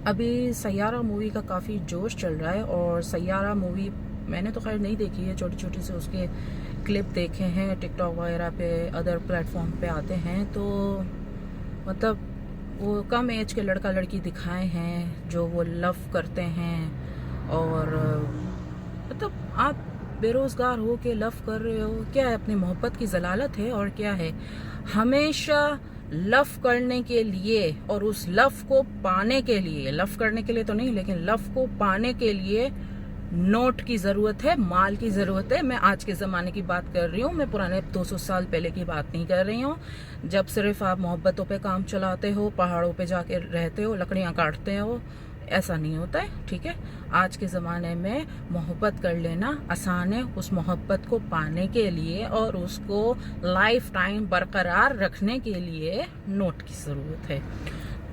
अभी सैयारा मूवी का काफ़ी जोश चल रहा है और सैयारा मूवी मैंने तो खैर नहीं देखी है, छोटे छोटे से उसके क्लिप देखे हैं टिकटॉक वगैरह पे, अदर प्लेटफॉर्म पे आते हैं। तो मतलब वो कम एज के लड़का लड़की दिखाए हैं जो वो लव करते हैं। और मतलब आप बेरोज़गार हो के लव कर रहे हो, क्या है, अपनी मोहब्बत की जलालत है और क्या है। हमेशा लव करने के लिए और उस लव को पाने के लिए, लव करने के लिए तो नहीं लेकिन लव को पाने के लिए नोट की ज़रूरत है, माल की ज़रूरत है। मैं आज के ज़माने की बात कर रही हूँ, मैं पुराने 200 साल पहले की बात नहीं कर रही हूँ, जब सिर्फ आप मोहब्बतों पे काम चलाते हो, पहाड़ों पे जाके रहते हो, लकड़ियाँ काटते हो। ऐसा नहीं होता है, ठीक है। आज के ज़माने में मोहब्बत कर लेना आसान है, उस मोहब्बत को पाने के लिए और उसको लाइफ टाइम बरकरार रखने के लिए नोट की ज़रूरत है।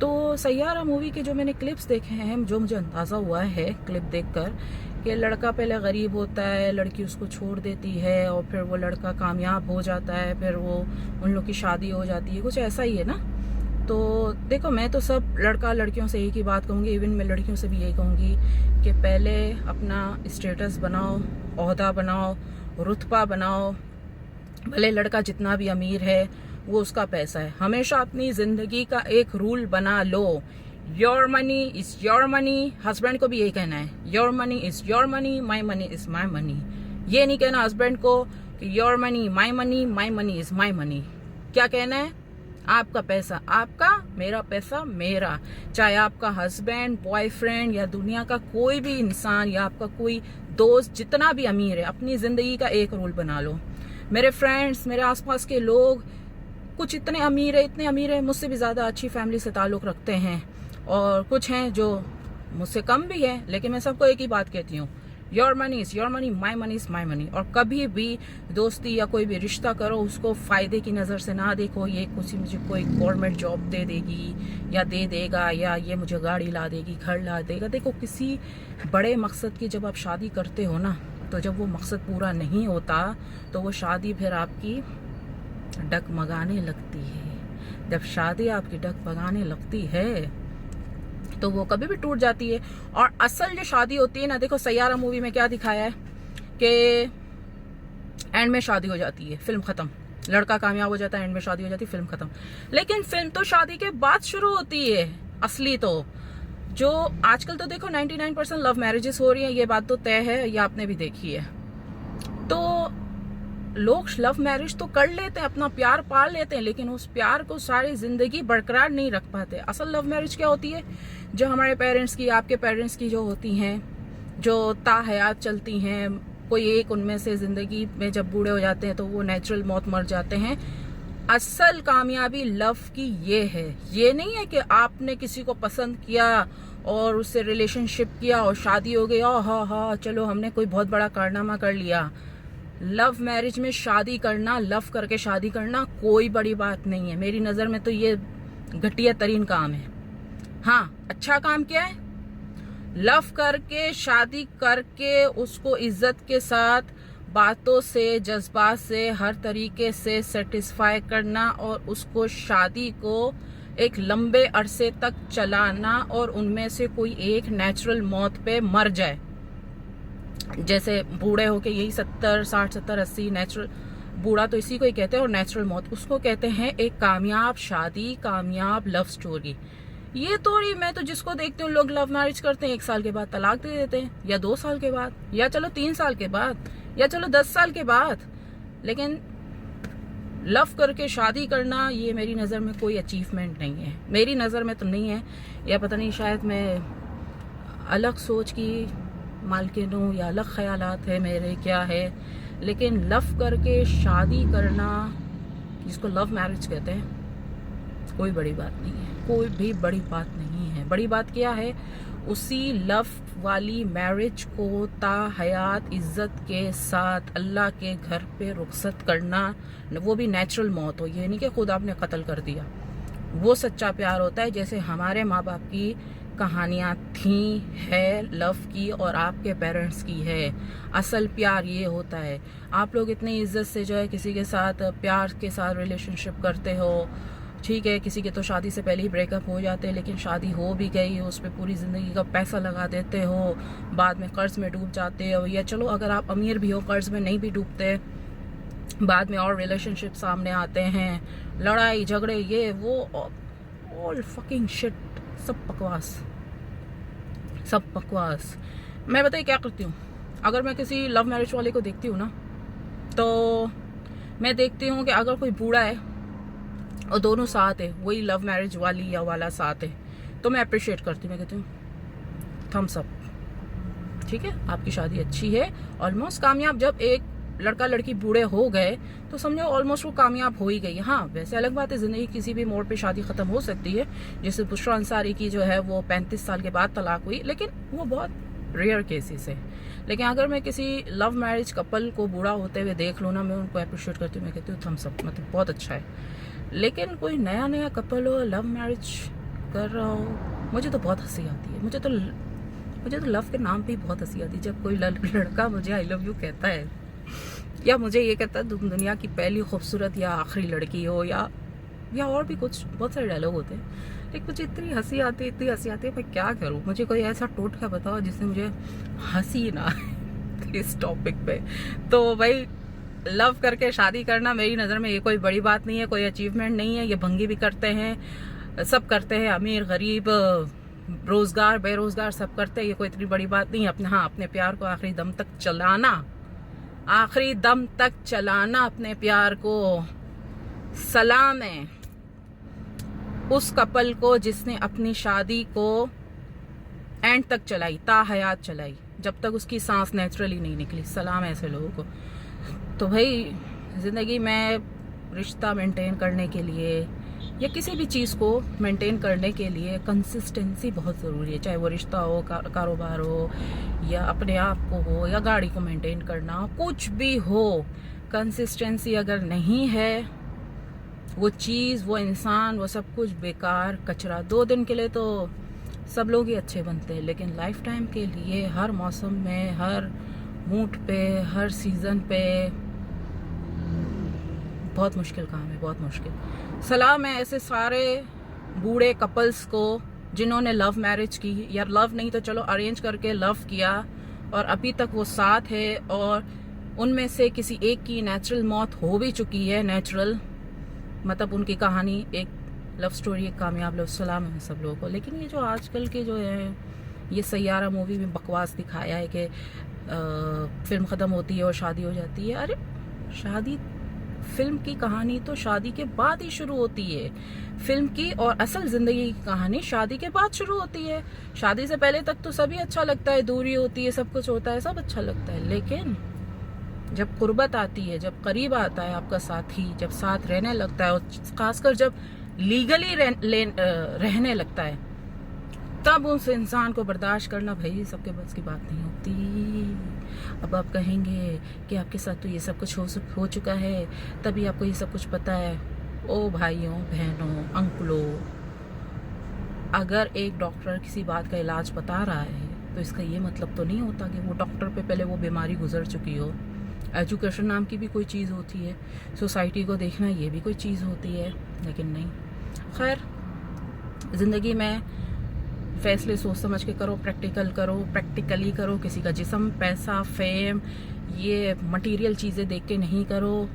तो सैयारा मूवी के जो मैंने क्लिप्स देखे हैं, जो मुझे अंदाज़ा हुआ है क्लिप देखकर कि लड़का पहले गरीब होता है, लड़की उसको छोड़ देती है और फिर वो लड़का कामयाब हो जाता है, फिर वो उन लोग की शादी हो जाती है, कुछ ऐसा ही है ना। तो देखो, मैं तो सब लड़का लड़कियों से एक ही बात कहूँगी, इवन मैं लड़कियों से भी यही कहूँगी कि पहले अपना स्टेटस बनाओ, ओहदा बनाओ, रुतबा बनाओ। भले लड़का जितना भी अमीर है वो उसका पैसा है, हमेशा अपनी ज़िंदगी का एक रूल बना लो, your money is your money. Husband को भी यही कहना है, your money is your money, my money is my money. ये नहीं कहना हस्बैंड को कि your money my money is my money. क्या कहना है, आपका पैसा आपका, मेरा पैसा मेरा। चाहे आपका हस्बैंड, बॉयफ्रेंड या दुनिया का कोई भी इंसान या आपका कोई दोस्त जितना भी अमीर है, अपनी ज़िंदगी का एक रूल बना लो। मेरे फ्रेंड्स, मेरे आसपास के लोग कुछ इतने अमीर है, मुझसे भी ज़्यादा अच्छी फैमिली से ताल्लुक़ रखते हैं, और कुछ हैं जो मुझसे कम भी है, लेकिन मैं सबको एक ही बात कहती हूँ, your money is your money, my money is my money. और कभी भी दोस्ती या कोई भी रिश्ता करो उसको फ़ायदे की नज़र से ना देखो, ये कुछ मुझे कोई गवर्नमेंट जॉब दे देगी या दे देगा, या ये मुझे गाड़ी ला देगी, घर ला देगा। देखो, किसी बड़े मकसद की जब आप शादी करते हो ना, तो जब वो मकसद पूरा नहीं होता तो वो शादी फिर आपकी डगमगाने लगती है। जब शादी आपकी डगमगाने लगती है तो वो कभी भी टूट जाती है। और असल जो शादी होती है ना, देखो सैयारा मूवी में क्या दिखाया है कि एंड में शादी हो जाती है, फिल्म खत्म, लड़का कामयाब हो जाता है, एंड में शादी हो जाती है, फिल्म खत्म। लेकिन फिल्म तो शादी के बाद शुरू होती है असली। तो जो आजकल तो देखो 99% लव मैरिजेस हो रही हैं, ये बात तो तय है, ये आपने भी देखी है। तो लोग लव मैरिज तो कर लेते हैं, अपना प्यार पाल लेते हैं, लेकिन उस प्यार को सारी जिंदगी बरकरार नहीं रख पाते। असल लव मैरिज क्या होती है, जो हमारे पेरेंट्स की, आपके पेरेंट्स की जो होती हैं, जो ताहयात चलती हैं, कोई एक उनमें से जिंदगी में जब बूढ़े हो जाते हैं तो वो नेचुरल मौत मर जाते हैं। असल कामयाबी लव की ये है, ये नहीं है कि आपने किसी को पसंद किया और उससे रिलेशनशिप किया और शादी हो गई, हाँ चलो हमने कोई बहुत बड़ा कारनामा कर लिया। लव मैरिज में शादी करना, लव करके शादी करना कोई बड़ी बात नहीं है। मेरी नज़र में तो ये घटिया तरीन काम है। हाँ, अच्छा काम क्या है, लव करके शादी करके उसको इज्जत के साथ बातों से, जज्बात से, हर तरीके से सेटिस्फाई करना और उसको शादी को एक लंबे अरसे तक चलाना, और उनमें से कोई एक नेचुरल मौत पे मर जाए। जैसे बूढ़े होके यही 60, 70, 80 नेचुरल, बूढ़ा तो इसी को ही कहते हैं, और नेचुरल मौत उसको कहते हैं एक कामयाब शादी, कामयाब लव स्टोरी। ये तो मैं तो जिसको देखती हूँ, लोग लव मैरिज करते हैं, 1 साल के बाद तलाक दे देते हैं, या 2 साल के बाद, या चलो 3 साल के बाद, या चलो 10 साल के बाद। लेकिन लव करके शादी करना, ये मेरी नज़र में कोई अचीवमेंट नहीं है, मेरी नज़र में तो नहीं है। या पता नहीं, शायद मैं अलग सोच की मालकिन हूँ या अलग ख्यालात है मेरे, क्या है। लेकिन लव करके शादी करना, जिसको लव मैरिज कहते हैं, कोई बड़ी बात नहीं है, कोई भी बड़ी बात नहीं है। बड़ी बात क्या है, उसी लव वाली मैरिज को ताहयात इज्जत के साथ अल्लाह के घर पे रुखसत करना, वो भी नेचुरल मौत हो, ये नहीं कि खुद आपने कत्ल कर दिया। वो सच्चा प्यार होता है, जैसे हमारे माँ बाप की कहानियाँ थी, है लव की, और आपके पेरेंट्स की है। असल प्यार ये होता है। आप लोग इतनी इज्जत से जो है किसी के साथ प्यार के साथ रिलेशनशिप करते हो, ठीक है, किसी के तो शादी से पहले ही ब्रेकअप हो जाते हैं, लेकिन शादी हो भी गई, उस पर पूरी ज़िंदगी का पैसा लगा देते हो, बाद में कर्ज में डूब जाते हो, या चलो अगर आप अमीर भी हो कर्ज में नहीं भी डूबते, बाद में और रिलेशनशिप सामने आते हैं, लड़ाई झगड़े ये वो, ऑल फकिंग शिट, सब बकवास, सब बकवास। मैं बताइए क्या करती हूँ, अगर मैं किसी लव मैरिज वाले को देखती हूँ ना, तो मैं देखती हूँ कि अगर कोई बूढ़ा है और दोनों साथ है, वही लव मैरिज वाली या वाला साथ है, तो मैं अप्रिशिएट करती हूँ, मैं कहती हूँ थम्स अप, ठीक है, आपकी शादी अच्छी है, ऑलमोस्ट कामयाब। जब एक लड़का लड़की बूढ़े हो गए तो समझो ऑलमोस्ट वो कामयाब हो ही गई। हाँ, वैसे अलग बात है, जिंदगी किसी भी मोड़ पे शादी खत्म हो सकती है, जैसे बुशरा अंसारी की जो है वो 35 साल के बाद तलाक हुई, लेकिन वो बहुत रेयर केसेस है। लेकिन अगर मैं किसी लव मैरिज कपल को बूढ़ा होते हुए देख लूँ ना, मैं उनको अप्रिशिएट करती हूँ, मैं कहती हूँ थम्स अप, मतलब बहुत अच्छा है। लेकिन कोई नया नया कपल हो, लव मैरिज कर रहा हो, मुझे तो बहुत हंसी आती है। मुझे तो लव के नाम पे ही बहुत हंसी आती है। जब कोई लड़का मुझे आई लव यू कहता है, या मुझे ये कहता है तुम दुनिया की पहली खूबसूरत या आखिरी लड़की हो, या और भी कुछ बहुत सारे डायलॉग होते हैं, लेकिन मुझे इतनी हंसी आती है, मैं क्या करूँ। मुझे कोई ऐसा टोटका बताओ जिससे मुझे हंसी ना आए इस टॉपिक पे। तो भाई, लव करके शादी करना मेरी नज़र में ये कोई बड़ी बात नहीं है, कोई अचीवमेंट नहीं है। ये भंगी भी करते हैं, सब करते हैं, अमीर गरीब रोजगार बेरोजगार सब करते हैं, ये कोई इतनी बड़ी बात नहीं है। अपने प्यार को आखिरी दम तक चलाना, अपने प्यार को। सलाम है उस कपल को जिसने अपनी शादी को एंड तक चलाई, ताहयात चलाई, जब तक उसकी सांस नेचुरली नहीं निकली। सलाम है ऐसे लोगों को। तो भाई, ज़िंदगी में रिश्ता मेंटेन करने के लिए या किसी भी चीज़ को मेंटेन करने के लिए कंसिस्टेंसी बहुत ज़रूरी है। चाहे वो रिश्ता हो, कारोबार हो, या अपने आप को हो, या गाड़ी को मेंटेन करना हो, कुछ भी हो, कंसिस्टेंसी अगर नहीं है, वो चीज़, वो इंसान, वो सब कुछ बेकार, कचरा। 2 दिन के लिए तो सब लोग ही अच्छे बनते हैं, लेकिन लाइफ टाइम के लिए हर मौसम में, हर मूड पे, हर सीज़न पे बहुत मुश्किल काम है, बहुत मुश्किल। सलाम है ऐसे सारे बूढ़े कपल्स को जिन्होंने लव मैरिज की, या लव नहीं तो चलो अरेंज करके लव किया, और अभी तक वो साथ है, और उनमें से किसी एक की नेचुरल मौत हो भी चुकी है। नेचुरल मतलब उनकी कहानी एक लव स्टोरी, एक कामयाब लव। सलाम है सब लोगों को। लेकिन ये जो आजकल के जो है, ये सैयारा मूवी में बकवास दिखाया है कि फिल्म ख़त्म होती है और शादी हो जाती है। अरे शादी, फिल्म की कहानी तो शादी के बाद ही शुरू होती है। फिल्म की और असल ज़िंदगी की कहानी शादी के बाद शुरू होती है। शादी से पहले तक तो सभी अच्छा लगता है, दूरी होती है, सब कुछ होता है, सब अच्छा लगता है। लेकिन जब कुर्बत आती है, जब करीब आता है आपका साथी, जब साथ रहने लगता है, और खासकर जब लीगली रहने लगता है, तब उस इंसान को बर्दाश्त करना भाई सबके बस की बात नहीं होती। अब आप कहेंगे कि आपके साथ तो ये सब कुछ हो चुका है, तभी आपको ये सब कुछ पता है। ओ भाइयों बहनों अंकलों, अगर एक डॉक्टर किसी बात का इलाज बता रहा है तो इसका ये मतलब तो नहीं होता कि वो डॉक्टर पे पहले वो बीमारी गुजर चुकी हो। एजुकेशन नाम की भी कोई चीज़ होती है, सोसाइटी को देखना ये भी कोई चीज़ होती है, लेकिन नहीं। खैर, ज़िंदगी में फैसले सोच समझ के करो, प्रैक्टिकली करो। किसी का जिस्म, पैसा, फेम, ये मटेरियल चीज़ें देख के नहीं करो,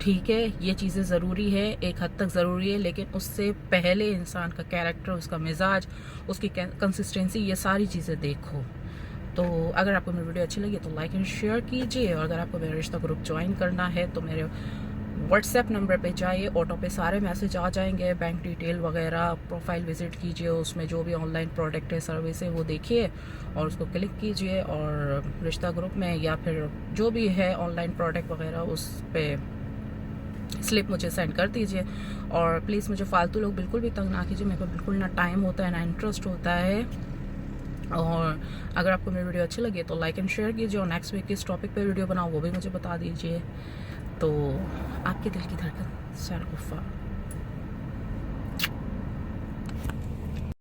ठीक है। ये चीज़ें ज़रूरी है, एक हद तक ज़रूरी है, लेकिन उससे पहले इंसान का कैरेक्टर, उसका मिजाज, उसकी कंसिस्टेंसी, ये सारी चीज़ें देखो। तो अगर आपको मेरी वीडियो अच्छी लगी तो लाइक एंड शेयर कीजिए, और अगर आपको मेरा रिश्ता ग्रुप ज्वाइन करना है तो मेरे व्हाट्सएप नंबर पे जाइए, ऑटो पे सारे मैसेज आ जाएंगे, बैंक डिटेल वगैरह, प्रोफाइल विजिट कीजिए, उसमें जो भी ऑनलाइन प्रोडक्ट है, सर्विस है, वो देखिए और उसको क्लिक कीजिए, और रिश्ता ग्रुप में या फिर जो भी है ऑनलाइन प्रोडक्ट वगैरह, उस पर स्लिप मुझे सेंड कर दीजिए। और प्लीज़ मुझे फालतू लोग बिल्कुल भी तंग ना कीजिए, मेरे को बिल्कुल ना टाइम होता है ना इंटरेस्ट होता है। और अगर आपको मेरी वीडियो अच्छी लगी तो लाइक एंड शेयर कीजिए, और नेक्स्ट वीक किस टॉपिक पे वीडियो बनाओ वो भी मुझे बता दीजिए। तो आपके दिल की धड़कन, शारगुफ्फा।